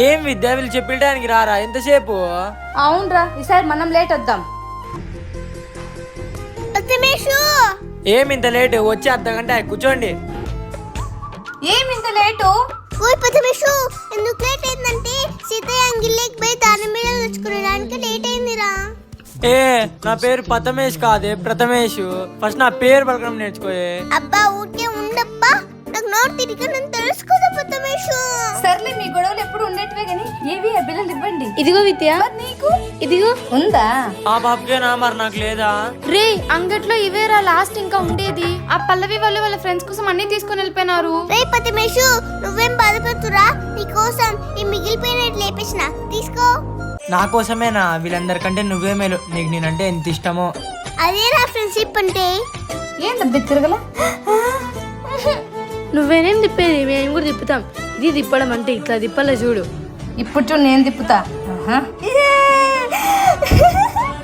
ఏం విద్య వీళ్ళు చెప్పడానికి రారా ఎంతసేపు? అవునరా, ఈసారి మనం లేట్ వద్దాం. ఏమి ఇంత లేట్? వచ్చి అర్ధగంట కూర్చోండి. ఏమి ఇంత లేటు? ఓయ్ ప్రథమేషు, ఎందుకు లేట్ అయిందంటే సీతయ్య అంగిల్లోకి పోయి దాని మీద తెచ్చుకునేదానికి లేట్ అయిందిరా. ఏ నా పేరు పతమేష్ కాదే, ప్రథమేష్. ఫస్ట్ నా పేరు పలకడం నేర్చుకోయే. అబ్బా ఊరికే ఉండబ్బా, నాకు నోరు తిరిగి నేను తెలుసుకోదా ప్రథమేషు. సర్లే, మీ గొడవలు ఎప్పుడు ఉండేటివే గానీ ఏవి ఆ బిల్లలు ఇవ్వండి. ఇదిగో విద్య, నీకు ఇదిగో. ఉందా? ఆ బాబుకేనా, మరి నాకు లేదా? రే అంగట్లో ఇవేరా లాస్ట్ ఇంకా ఉండేది. ఆ పల్లవి వాళ్ళు వాళ్ళ ఫ్రెండ్స్ కోసం అన్ని తీసుకొని వెళ్ళిపోయినారు. రే ప్రథమేషు, నువ్వేం బాధపడుతురా, నీకోసం ఈ మిగిలిపోయినట్టు లేపేసిన తీసుకో. నా కోసమేనా? వీళ్ళందరికంటే నువ్వే మేలు, నీకు నేనంటే ఎంత ఇష్టమో. అదే నా ఫ్రెండ్షిప్ అంటే. ఏంటి తిరగల? నువ్వేనేం తిప్పేది, మేము కూడా తిప్పుతాం. ఇది తిప్పడం అంటే ఇట్లా తిప్పలే చూడు. ఇప్పుడు చూడు నేను తిప్పుతా.